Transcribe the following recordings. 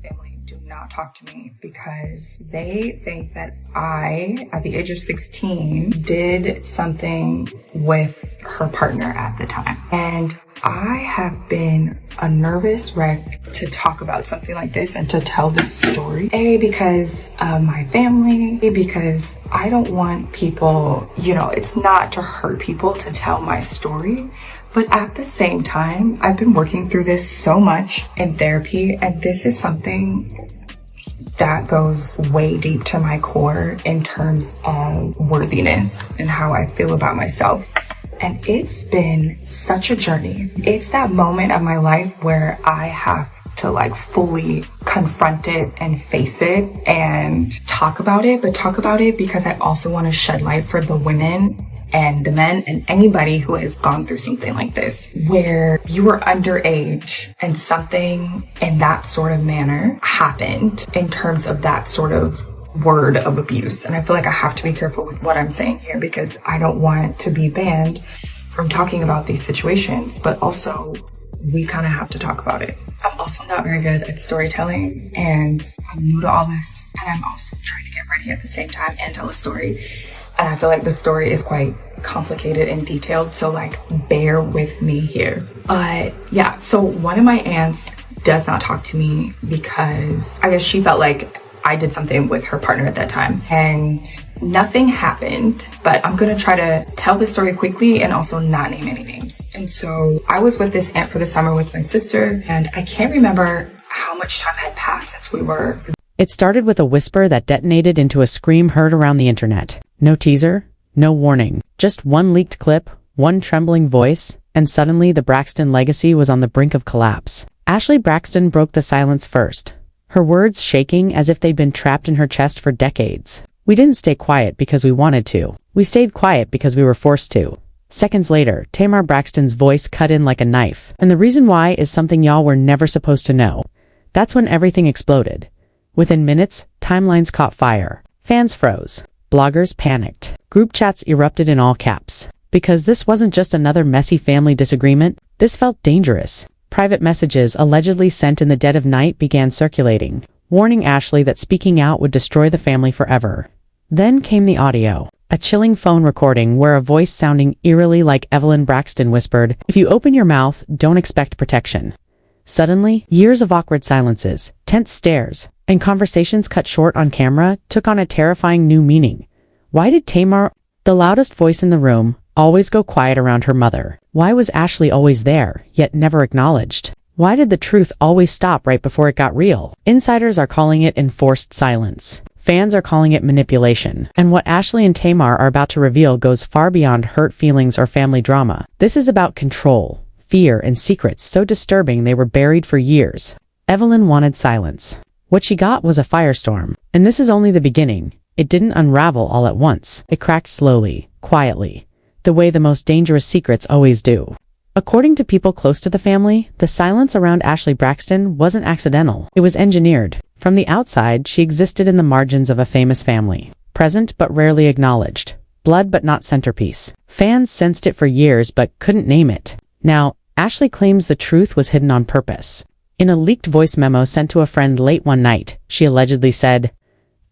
family do not talk to me because they think that I, at the age of 16, did something with her partner at the time. And I have been a nervous wreck to talk about something like this and to tell this story. A, because of my family, because I don't want people, it's not to hurt people to tell my story. But at the same time, I've been working through this so much in therapy, and this is something that goes way deep to my core in terms of worthiness and how I feel about myself. And it's been such a journey. It's that moment of my life where I have to fully confront it and face it and talk about it, but talk about it because I also want to shed light for the women and the men and anybody who has gone through something like this, where you were underage and something in that sort of manner happened in terms of that sort of word of abuse. And I feel like I have to be careful with what I'm saying here because I don't want to be banned from talking about these situations, but also we kind of have to talk about it. I'm also not very good at storytelling and I'm new to all this, and I'm also trying to get ready at the same time and tell a story. And I feel like the story is quite complicated and detailed, so bear with me here. Yeah, so one of my aunts does not talk to me because I guess she felt like I did something with her partner at that time and nothing happened, but I'm gonna try to tell this story quickly and also not name any names. And so I was with this aunt for the summer with my sister, and I can't remember how much time had passed since we were. It started with a whisper that detonated into a scream heard around the internet. No teaser, no warning, just one leaked clip, one trembling voice, and suddenly the Braxton legacy was on the brink of collapse. Ashlee Braxton broke the silence first, her words shaking as if they'd been trapped in her chest for decades. We didn't stay quiet because we wanted to. We stayed quiet because we were forced to. Seconds later, Tamar Braxton's voice cut in like a knife, and the reason why is something y'all were never supposed to know. That's when everything exploded. Within minutes, timelines caught fire. Fans froze. Bloggers panicked. Group chats erupted in all caps. Because this wasn't just another messy family disagreement, this felt dangerous. Private messages allegedly sent in the dead of night began circulating, warning Ashlee that speaking out would destroy the family forever. Then came the audio. A chilling phone recording where a voice sounding eerily like Evelyn Braxton whispered, "If you open your mouth, don't expect protection." Suddenly, years of awkward silences, tense stares, and conversations cut short on camera took on a terrifying new meaning. Why did Tamar, the loudest voice in the room, always go quiet around her mother? Why was Ashlee always there, yet never acknowledged? Why did the truth always stop right before it got real? Insiders are calling it enforced silence. Fans are calling it manipulation. And what Ashlee and Tamar are about to reveal goes far beyond hurt feelings or family drama. This is about control, fear, and secrets so disturbing they were buried for years. Evelyn wanted silence. What she got was a firestorm. And this is only the beginning. It didn't unravel all at once. It cracked slowly, quietly, the way the most dangerous secrets always do. According to people close to the family, the silence around Ashlee Braxton wasn't accidental. It was engineered. From the outside, she existed in the margins of a famous family. Present but rarely acknowledged. Blood but not centerpiece. Fans sensed it for years but couldn't name it. Now, Ashlee claims the truth was hidden on purpose. In a leaked voice memo sent to a friend late one night, she allegedly said,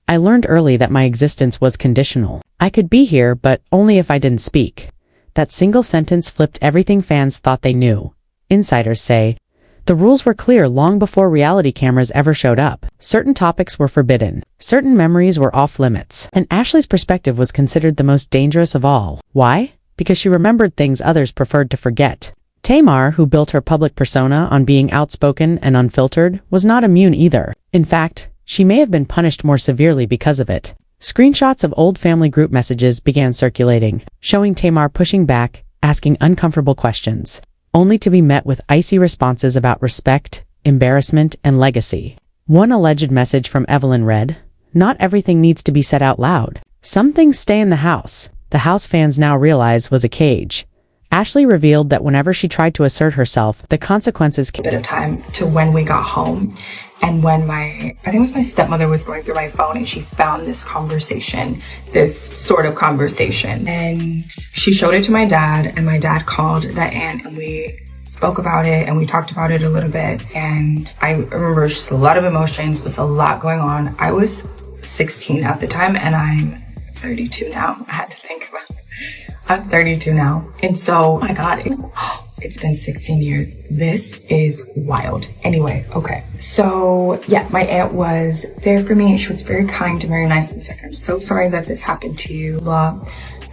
"I learned early that my existence was conditional. I could be here, but only if I didn't speak." That single sentence flipped everything fans thought they knew. Insiders say, the rules were clear long before reality cameras ever showed up. Certain topics were forbidden. Certain memories were off limits. And Ashlee's perspective was considered the most dangerous of all. Why? Because she remembered things others preferred to forget. Tamar, who built her public persona on being outspoken and unfiltered, was not immune either. In fact, she may have been punished more severely because of it. Screenshots of old family group messages began circulating, showing Tamar pushing back, asking uncomfortable questions, only to be met with icy responses about respect, embarrassment, and legacy. One alleged message from Evelyn read, "Not everything needs to be said out loud. Some things stay in the house." The house fans now realize was a cage. Ashlee revealed that whenever she tried to assert herself, the consequences came. A bit of time to when we got home, and when I think it was my stepmother was going through my phone and she found this conversation, this sort of conversation, and she showed it to my dad, and my dad called that aunt, and we spoke about it and we talked about it a little bit. And I remember just a lot of emotions, was a lot going on. I was 16 at the time and I'm 32 now. I had to think about it. I'm 32 now. And so, my God, it's been 16 years. This is wild. Anyway, okay. So yeah, my aunt was there for me. She was very kind and very nice. And was like, I'm so sorry that this happened to you, blah.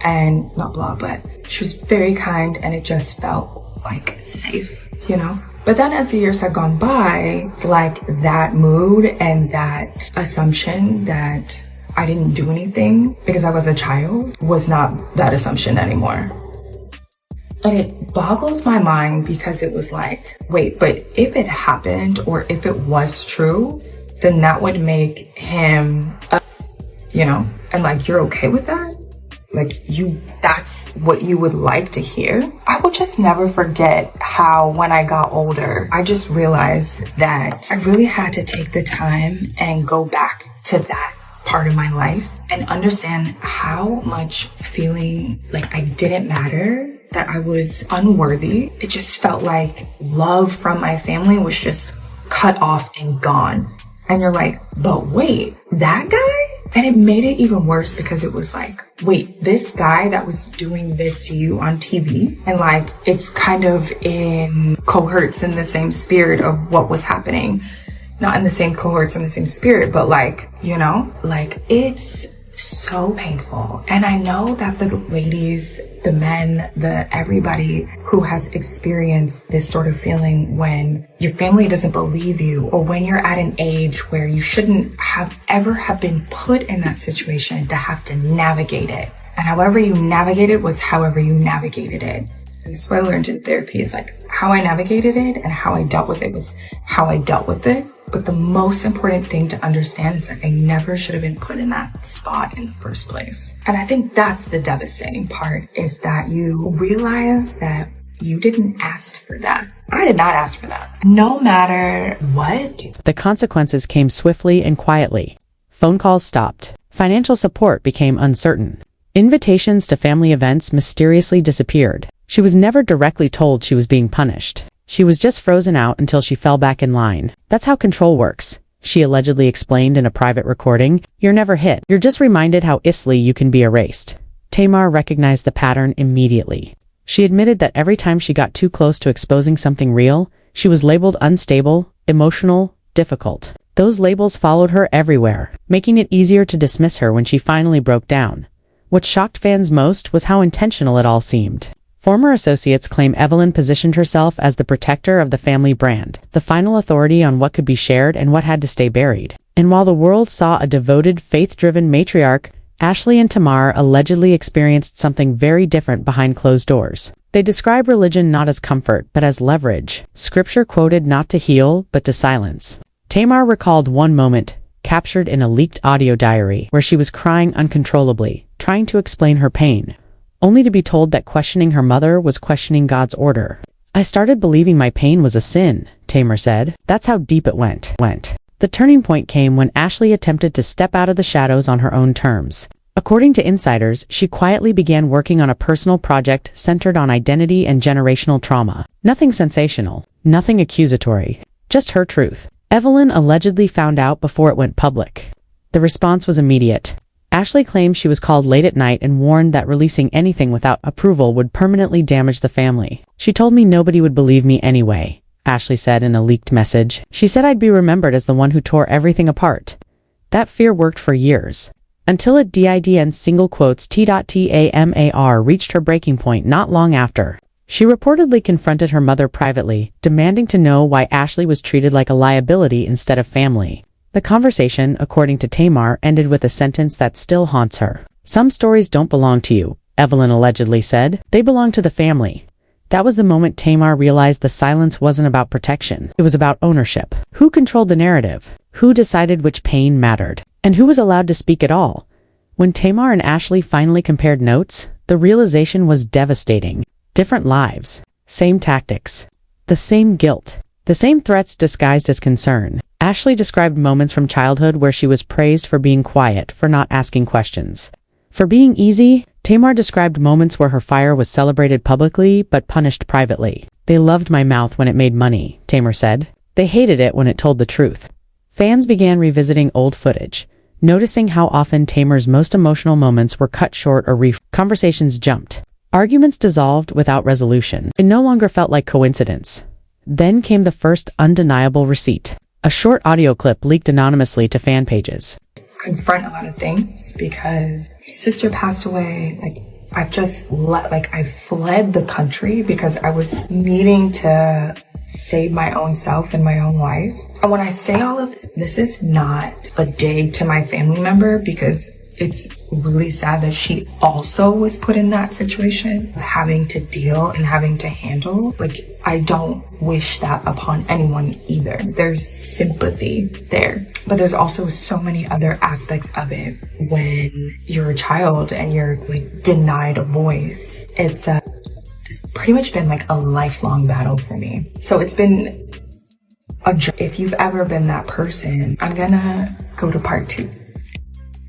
And not blah, but she was very kind and it just felt like safe, you know? But then as the years have gone by, it's like that mood and that assumption that I didn't do anything because I was a child was not that assumption anymore. And it boggles my mind because it was like, wait, but if it happened or if it was true, then that would make him, you know, and like, you're okay with that? Like that's what you would like to hear? I will just never forget how when I got older, I just realized that I really had to take the time and go back to that part of my life and understand how much feeling like I didn't matter, that I was unworthy. It just felt like love from my family was just cut off and gone. And you're like, but wait, that guy? And it made it even worse because it was like, wait, this guy that was doing this to you on TV, and like, it's kind of in cohorts in the same spirit of what was happening. Not in the same cohorts, in the same spirit, but like, you know, like it's so painful. And I know that the ladies, the men, everybody who has experienced this sort of feeling when your family doesn't believe you, or when you're at an age where you shouldn't have ever have been put in that situation to have to navigate it. And however you navigate it was however you navigated it. And this is what I learned in therapy is like how I navigated it and how I dealt with it was how I dealt with it. But the most important thing to understand is that I never should have been put in that spot in the first place. And I think that's the devastating part, is that you realize that you didn't ask for that. I did not ask for that. No matter what. The consequences came swiftly and quietly. Phone calls stopped. Financial support became uncertain. Invitations to family events mysteriously disappeared. She was never directly told she was being punished. She was just frozen out until she fell back in line. That's how control works, she allegedly explained in a private recording. You're never hit. You're just reminded how easily you can be erased. Tamar recognized the pattern immediately. She admitted that every time she got too close to exposing something real, she was labeled unstable, emotional, difficult. Those labels followed her everywhere, making it easier to dismiss her when she finally broke down. What shocked fans most was how intentional it all seemed. Former associates claim Evelyn positioned herself as the protector of the family brand, the final authority on what could be shared and what had to stay buried. And while the world saw a devoted, faith-driven matriarch, Ashlee and Tamar allegedly experienced something very different behind closed doors. They describe religion not as comfort, but as leverage. Scripture quoted not to heal, but to silence. Tamar recalled one moment, captured in a leaked audio diary, where she was crying uncontrollably, trying to explain her pain, only to be told that questioning her mother was questioning God's order. I started believing my pain was a sin, Tamar said. That's how deep it went. The turning point came when Ashlee attempted to step out of the shadows on her own terms. According to insiders, she quietly began working on a personal project centered on identity and generational trauma. Nothing sensational, nothing accusatory, just her truth. Evelyn allegedly found out before it went public. The response was immediate. Ashlee claimed she was called late at night and warned that releasing anything without approval would permanently damage the family. She told me nobody would believe me anyway, Ashlee said in a leaked message. She said I'd be remembered as the one who tore everything apart. That fear worked for years. Until a DIDN single quotes T.TAMAR reached her breaking point not long after. She reportedly confronted her mother privately, demanding to know why Ashlee was treated like a liability instead of family. The conversation, according to Tamar, ended with a sentence that still haunts her. Some stories don't belong to you, Evelyn allegedly said. They belong to the family. That was the moment Tamar realized the silence wasn't about protection. It was about ownership. Who controlled the narrative? Who decided which pain mattered? And who was allowed to speak at all? When Tamar and Ashlee finally compared notes, the realization was devastating. Different lives. Same tactics. The same guilt. The same threats disguised as concern. Ashlee described moments from childhood where she was praised for being quiet, for not asking questions. For being easy, Tamar described moments where her fire was celebrated publicly but punished privately. They loved my mouth when it made money, Tamar said. They hated it when it told the truth. Fans began revisiting old footage, noticing how often Tamar's most emotional moments were cut short or conversations jumped. Arguments dissolved without resolution. It no longer felt like coincidence. Then came the first undeniable receipt. A short audio clip leaked anonymously to fan pages. Confront a lot of things because my sister passed away. I fled the country because I was needing to save my own self and my own life. And when I say all of this is not a dig to my family member because it's really sad that she also was put in that situation, having to deal and having to handle. I don't wish that upon anyone either. There's sympathy there, but there's also so many other aspects of it when you're a child and you're denied a voice. It's pretty much been a lifelong battle for me. So it's been if you've ever been that person, I'm gonna go to part 2.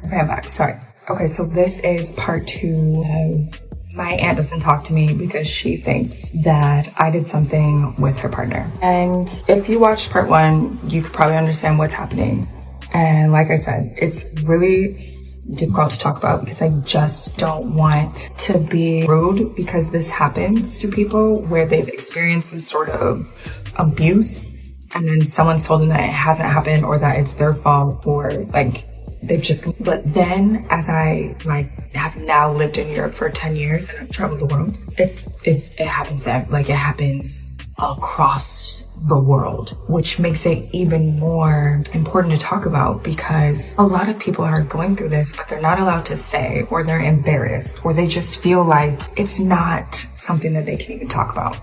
Okay, I'm back. Sorry. Okay, so this is part 2 of my aunt doesn't talk to me because she thinks that I did something with her partner. And if you watched part 1, you could probably understand what's happening. And like I said, it's really difficult to talk about because I just don't want to be rude because this happens to people where they've experienced some sort of abuse and then someone's told them that it hasn't happened or that it's their fault or but then as I have now lived in Europe for 10 years and I've traveled the world, it happens it happens across the world, which makes it even more important to talk about because a lot of people are going through this, but they're not allowed to say, or they're embarrassed, or they just feel like it's not something that they can even talk about.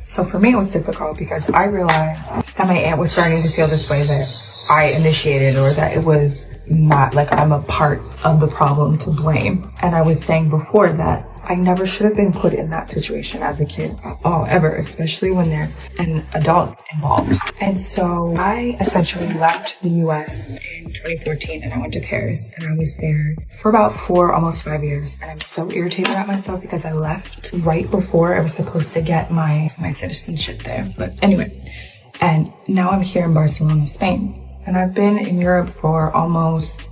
So for me, it was difficult because I realized that my aunt was starting to feel this way that I initiated or that it was not I'm a part of the problem to blame. And I was saying before that I never should have been put in that situation as a kid at all, ever, especially when there's an adult involved. And so I essentially left the US in 2014 and I went to Paris and I was there for about 4, almost 5 years. And I'm so irritated at myself because I left right before I was supposed to get my citizenship there. But anyway, and now I'm here in Barcelona, Spain. And I've been in Europe for almost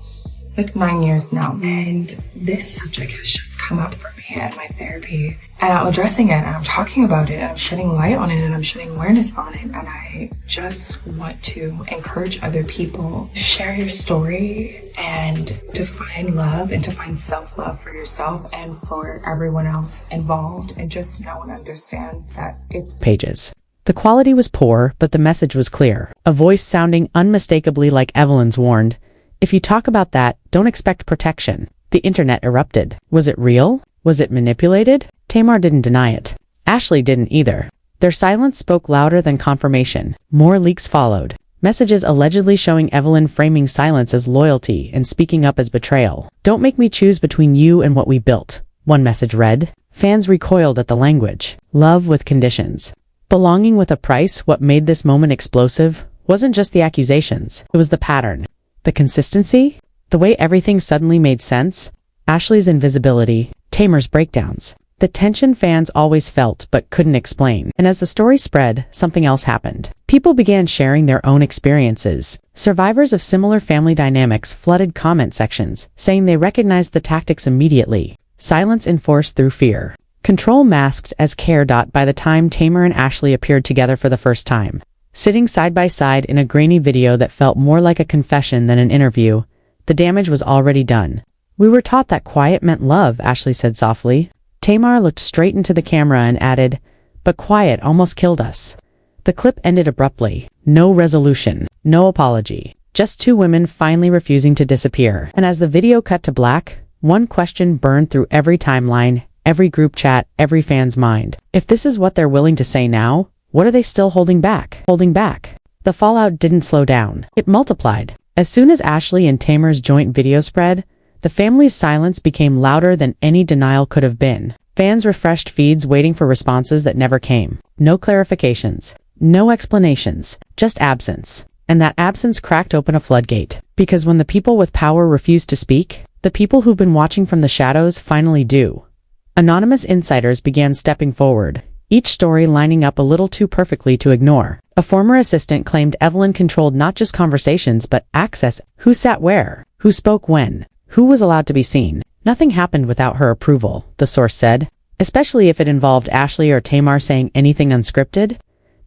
9 years now. And this subject has just come up for me at my therapy. And I'm addressing it and I'm talking about it and I'm shedding light on it and I'm shedding awareness on it. And I just want to encourage other people to share your story and to find love and to find self-love for yourself and for everyone else involved and just know and understand that it's pages. The quality was poor, but the message was clear. A voice sounding unmistakably like Evelyn's warned, "If you talk about that, don't expect protection." The internet erupted. Was it real? Was it manipulated? Tamar didn't deny it. Ashlee didn't either. Their silence spoke louder than confirmation. More leaks followed. Messages allegedly showing Evelyn framing silence as loyalty and speaking up as betrayal. "Don't make me choose between you and what we built," one message read. Fans recoiled at the language. Love with conditions. Belonging with a price. What made this moment explosive wasn't just the accusations. It was the pattern. The consistency. The way everything suddenly made sense. Ashlee's invisibility. Tamar's breakdowns. The tension fans always felt but couldn't explain. And as the story spread, something else happened. People began sharing their own experiences. Survivors of similar family dynamics flooded comment sections, saying they recognized the tactics immediately. Silence enforced through fear. Control masked as care. By the time Tamar and Ashlee appeared together for the first time, sitting side by side in a grainy video that felt more like a confession than an interview, the damage was already done. "We were taught that quiet meant love," Ashlee said softly. Tamar looked straight into the camera and added, "But quiet almost killed us." The clip ended abruptly. No resolution, no apology. Just two women finally refusing to disappear. And as the video cut to black, one question burned through every timeline, every group chat, every fan's mind. If this is what they're willing to say now, what are they still holding back? The fallout didn't slow down. It multiplied. As soon as Ashlee and Tamar's joint video spread, the family's silence became louder than any denial could have been. Fans refreshed feeds waiting for responses that never came. No clarifications. No explanations. Just absence. And that absence cracked open a floodgate. Because when the people with power refuse to speak, the people who've been watching from the shadows finally do. Anonymous insiders began stepping forward, each story lining up a little too perfectly to ignore. A former assistant claimed Evelyn controlled not just conversations but access, who sat where, who spoke when, who was allowed to be seen. Nothing happened without her approval, the source said, especially if it involved Ashlee or Tamar saying anything unscripted.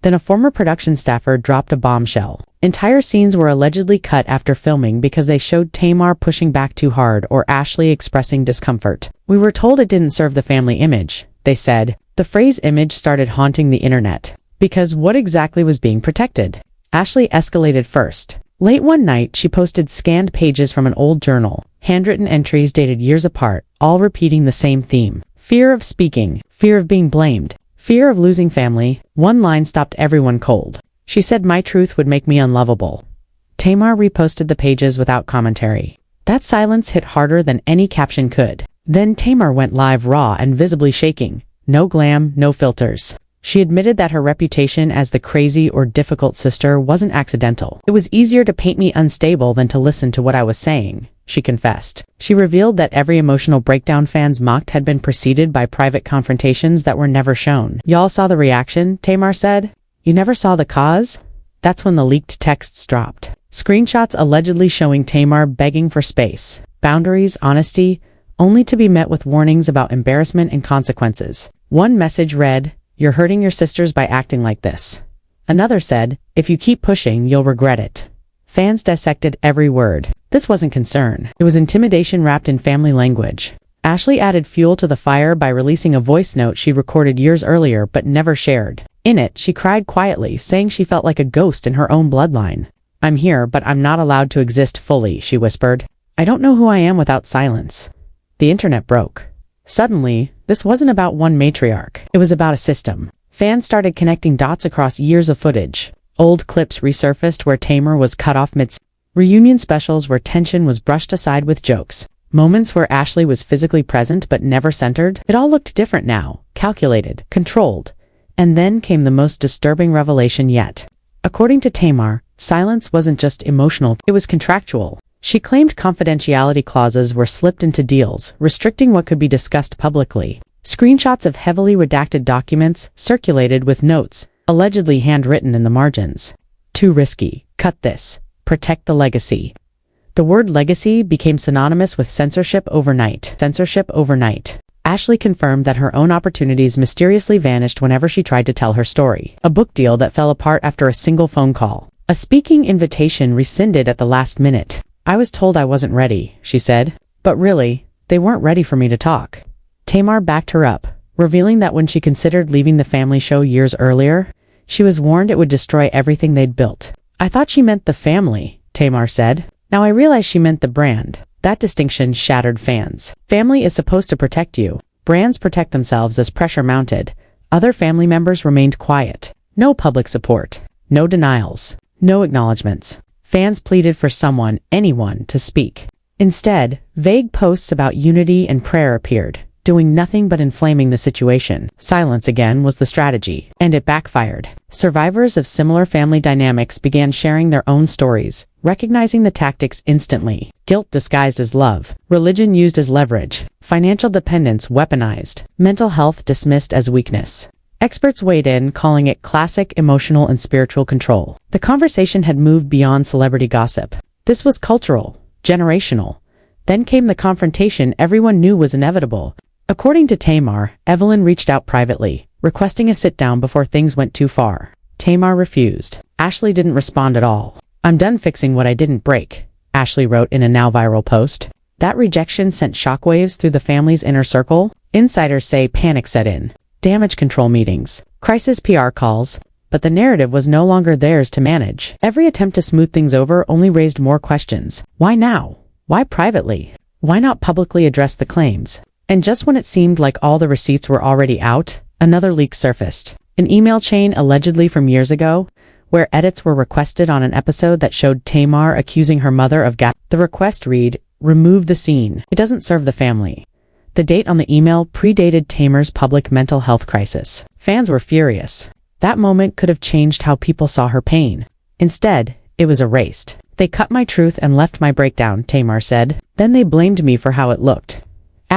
Then a former production staffer dropped a bombshell. Entire scenes were allegedly cut after filming because they showed Tamar pushing back too hard or Ashlee expressing discomfort. We were told it didn't serve the family image, they said. The phrase image started haunting the internet. Because what exactly was being protected? Ashlee escalated first. Late one night, she posted scanned pages from an old journal, handwritten entries dated years apart, all repeating the same theme. Fear of speaking, fear of being blamed, fear of losing family. One line stopped everyone cold. She said my truth would make me unlovable. Tamar reposted the pages without commentary. That silence hit harder than any caption could. Then Tamar went live raw and visibly shaking. No glam, no filters. She admitted that her reputation as the crazy or difficult sister wasn't accidental. It was easier to paint me unstable than to listen to what I was saying, she confessed. She revealed that every emotional breakdown fans mocked had been preceded by private confrontations that were never shown. Y'all saw the reaction, Tamar said. You never saw the cause? That's when the leaked texts dropped. Screenshots allegedly showing Tamar begging for space, boundaries, honesty, only to be met with warnings about embarrassment and consequences. One message read, "You're hurting your sisters by acting like this." Another said, "If you keep pushing, you'll regret it." Fans dissected every word. This wasn't concern. It was intimidation wrapped in family language. Ashlee added fuel to the fire by releasing a voice note she recorded years earlier but never shared. In it, she cried quietly, saying she felt like a ghost in her own bloodline. "I'm here, but I'm not allowed to exist fully," she whispered. "I don't know who I am without silence." The internet broke. Suddenly, this wasn't about one matriarch. It was about a system. Fans started connecting dots across years of footage. Old clips resurfaced where Tamar was cut off mid- reunion specials where tension was brushed aside with jokes. Moments where Ashlee was physically present but never centered. It all looked different now, calculated, controlled. And then came the most disturbing revelation yet. According to Tamar, silence wasn't just emotional, it was contractual. She claimed confidentiality clauses were slipped into deals, restricting what could be discussed publicly. Screenshots of heavily redacted documents circulated with notes, allegedly handwritten in the margins. Too risky. Cut this. Protect the legacy. The word legacy became synonymous with censorship overnight. Ashlee confirmed that her own opportunities mysteriously vanished whenever she tried to tell her story. A book deal that fell apart after a single phone call. A speaking invitation rescinded at the last minute. "I was told I wasn't ready," she said. But really, they weren't ready for me to talk. Tamar backed her up, revealing that when she considered leaving the family show years earlier, she was warned it would destroy everything they'd built. "I thought she meant the family," Tamar said. "Now I realize she meant the brand." That distinction shattered fans. Family is supposed to protect you. Brands protect themselves as pressure mounted. Other family members remained quiet. No public support. No denials. No acknowledgements. Fans pleaded for someone, anyone, to speak. Instead, vague posts about unity and prayer appeared, doing nothing but inflaming the situation. Silence again was the strategy, and it backfired. Survivors of similar family dynamics began sharing their own stories, recognizing the tactics instantly. Guilt disguised as love, religion used as leverage, financial dependence weaponized, mental health dismissed as weakness. Experts weighed in, calling it classic emotional and spiritual control. The conversation had moved beyond celebrity gossip. This was cultural, generational. Then came the confrontation everyone knew was inevitable. According to Tamar, Evelyn reached out privately, requesting a sit-down before things went too far. Tamar refused. Ashlee didn't respond at all. "I'm done fixing what I didn't break," Ashlee wrote in a now-viral post. That rejection sent shockwaves through the family's inner circle. Insiders say panic set in. Damage control meetings, crisis PR calls, but the narrative was no longer theirs to manage. Every attempt to smooth things over only raised more questions. Why now? Why privately? Why not publicly address the claims? And just when it seemed like all the receipts were already out, another leak surfaced. An email chain allegedly from years ago, where edits were requested on an episode that showed Tamar accusing her mother of gaslighting. The request read, "Remove the scene. It doesn't serve the family." The date on the email predated Tamar's public mental health crisis. Fans were furious. That moment could have changed how people saw her pain. Instead, it was erased. "They cut my truth and left my breakdown," Tamar said. "Then they blamed me for how it looked."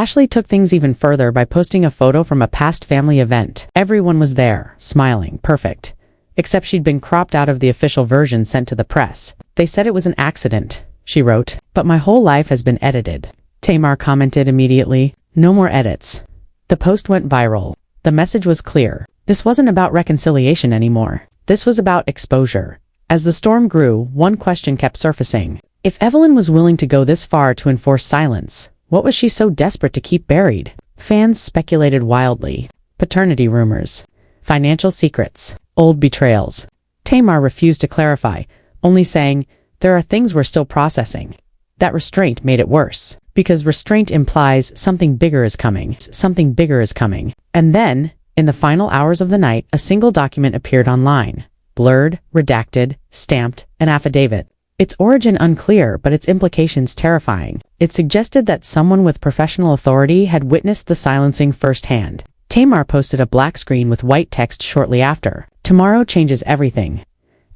Ashlee took things even further by posting a photo from a past family event. Everyone was there, smiling, perfect. Except she'd been cropped out of the official version sent to the press. They said it was an accident, she wrote. But my whole life has been edited. Tamar commented immediately. No more edits. The post went viral. The message was clear. This wasn't about reconciliation anymore. This was about exposure. As the storm grew, one question kept surfacing. If Evelyn was willing to go this far to enforce silence, what was she so desperate to keep buried? Fans speculated wildly. Paternity rumors. Financial secrets. Old betrayals. Tamar refused to clarify, only saying, there are things we're still processing. That restraint made it worse, because restraint implies something bigger is coming. Something bigger is coming. And then, in the final hours of the night, a single document appeared online. Blurred, redacted, stamped, an affidavit. Its origin unclear, but its implications terrifying. It suggested that someone with professional authority had witnessed the silencing firsthand. Tamar posted a black screen with white text shortly after. Tomorrow changes everything.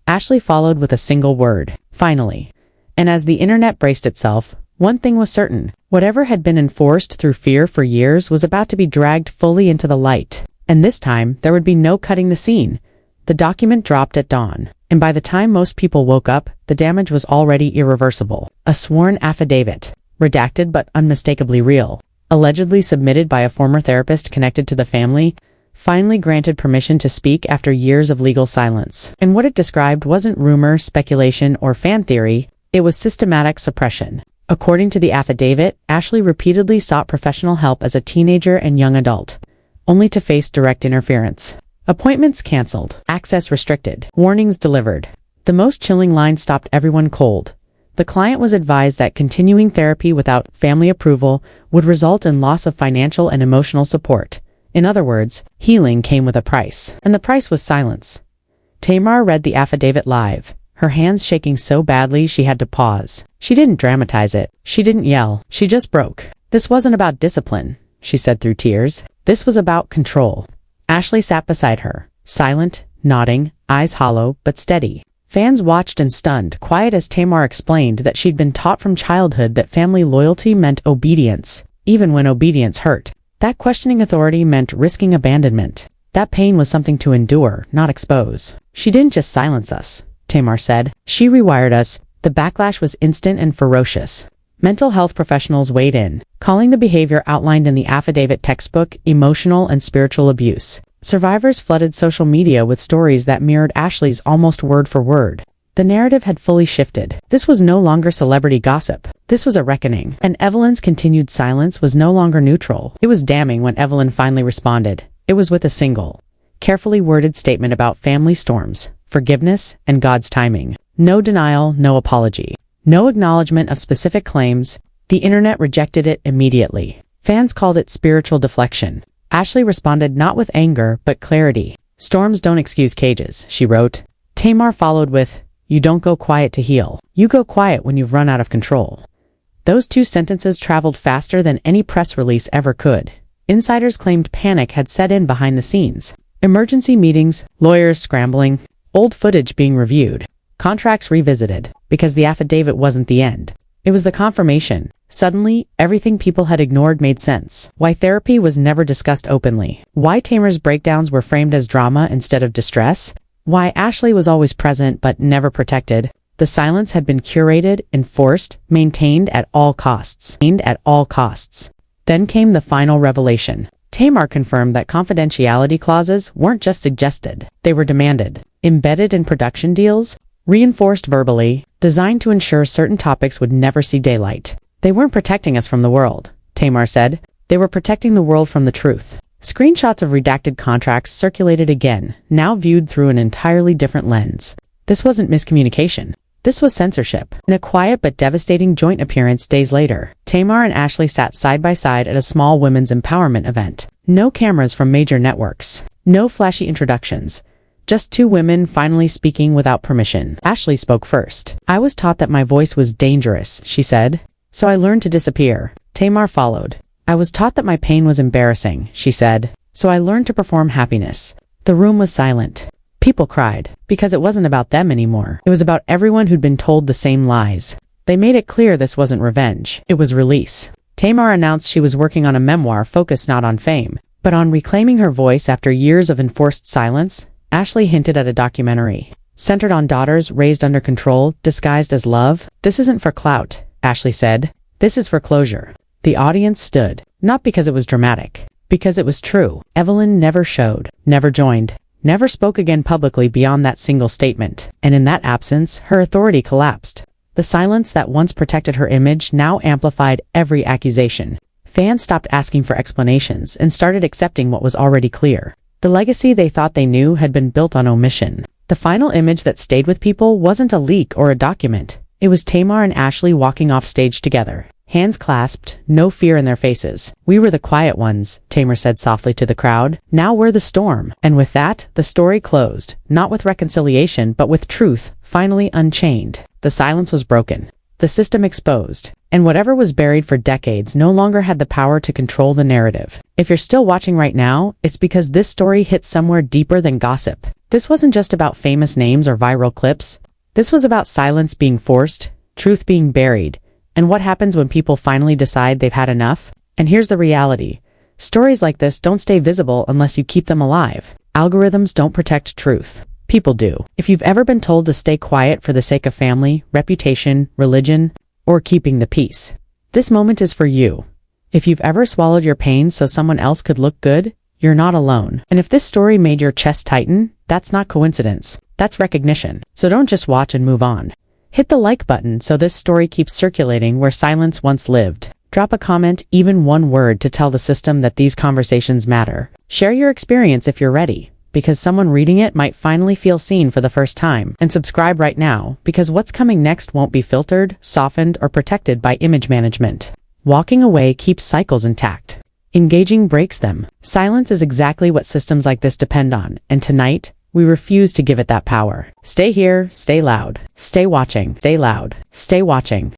Ashlee followed with a single word. Finally. And as the internet braced itself, one thing was certain. Whatever had been enforced through fear for years was about to be dragged fully into the light. And this time, there would be no cutting the scene. The document dropped at dawn. And by the time most people woke up, the damage was already irreversible. A sworn affidavit. Redacted but unmistakably real. Allegedly submitted by a former therapist connected to the family, finally granted permission to speak after years of legal silence. And what it described wasn't rumor, speculation, or fan theory, it was systematic suppression. According to the affidavit, Ashlee repeatedly sought professional help as a teenager and young adult, only to face direct interference. Appointments canceled, access restricted, warnings delivered. The most chilling line stopped everyone cold. The client was advised that continuing therapy without family approval would result in loss of financial and emotional support. In other words, healing came with a price. And the price was silence. Tamar read the affidavit live, her hands shaking so badly she had to pause. She didn't dramatize it. She didn't yell. She just broke. This wasn't about discipline, she said through tears. This was about control. Ashlee sat beside her, silent, nodding, eyes hollow, but steady. Fans watched in stunned, quiet as Tamar explained that she'd been taught from childhood that family loyalty meant obedience, even when obedience hurt. That questioning authority meant risking abandonment. That pain was something to endure, not expose. She didn't just silence us, Tamar said. She rewired us. The backlash was instant and ferocious. Mental health professionals weighed in, calling the behavior outlined in the affidavit textbook emotional and spiritual abuse. Survivors flooded social media with stories that mirrored Ashlee's almost word for word. The narrative had fully shifted. This was no longer celebrity gossip. This was a reckoning. And Evelyn's continued silence was no longer neutral. It was damning when Evelyn finally responded. It was with a single, carefully worded statement about family storms, forgiveness, and God's timing. No denial, no apology. No acknowledgement of specific claims. The internet rejected it immediately. Fans called it spiritual deflection. Ashlee responded not with anger, but clarity. Storms don't excuse cages, she wrote. Tamar followed with, you don't go quiet to heal. You go quiet when you've run out of control. Those two sentences traveled faster than any press release ever could. Insiders claimed panic had set in behind the scenes. Emergency meetings, lawyers scrambling, old footage being reviewed, contracts revisited, because the affidavit wasn't the end. It was the confirmation. Suddenly, everything people had ignored made sense. Why therapy was never discussed openly. Why Tamar's breakdowns were framed as drama instead of distress. Why Ashlee was always present but never protected. The silence had been curated, enforced, maintained at all costs. Then came the final revelation. Tamar confirmed that confidentiality clauses weren't just suggested. They were demanded. Embedded in production deals, reinforced verbally, designed to ensure certain topics would never see daylight. They weren't protecting us from the world, Tamar said. They were protecting the world from the truth. Screenshots of redacted contracts circulated again, now viewed through an entirely different lens. This wasn't miscommunication. This was censorship. In a quiet but devastating joint appearance days later, Tamar and Ashlee sat side by side at a small women's empowerment event. No cameras from major networks. No flashy introductions. Just two women finally speaking without permission. Ashlee spoke first. I was taught that my voice was dangerous, she said. So I learned to disappear. Tamar followed. I was taught that my pain was embarrassing, she said. So I learned to perform happiness. The room was silent. People cried, because it wasn't about them anymore. It was about everyone who'd been told the same lies. They made it clear this wasn't revenge. It was release. Tamar announced she was working on a memoir focused not on fame, but on reclaiming her voice after years of enforced silence. Ashlee hinted at a documentary centered on daughters raised under control, disguised as love. "This isn't for clout," Ashlee said. "This is for closure." The audience stood, not because it was dramatic, because it was true. Evelyn never showed, never joined, never spoke again publicly beyond that single statement. And in that absence, her authority collapsed. The silence that once protected her image now amplified every accusation. Fans stopped asking for explanations and started accepting what was already clear. The legacy they thought they knew had been built on omission. The final image that stayed with people wasn't a leak or a document. It was Tamar and Ashlee walking off stage together, hands clasped, no fear in their faces. "We were the quiet ones," Tamar said softly to the crowd. "Now we're the storm." And with that, the story closed, not with reconciliation, but with truth, finally unchained. The silence was broken, the system exposed, and whatever was buried for decades no longer had the power to control the narrative. If you're still watching right now, it's because this story hit somewhere deeper than gossip. This wasn't just about famous names or viral clips. This was about silence being forced, truth being buried, and what happens when people finally decide they've had enough. And here's the reality. Stories like this don't stay visible unless you keep them alive. Algorithms don't protect truth. People do. If you've ever been told to stay quiet for the sake of family, reputation, religion, or keeping the peace, this moment is for you. If you've ever swallowed your pain so someone else could look good, you're not alone. And if this story made your chest tighten, that's not coincidence. That's recognition. So don't just watch and move on. Hit the like button so this story keeps circulating where silence once lived. Drop a comment, even one word, to tell the system that these conversations matter. Share your experience if you're ready, because someone reading it might finally feel seen for the first time. And subscribe right now, because what's coming next won't be filtered, softened, or protected by image management. Walking away keeps cycles intact. Engaging breaks them. Silence is exactly what systems like this depend on, and tonight, we refuse to give it that power. Stay here, stay loud. Stay watching, stay loud. Stay watching.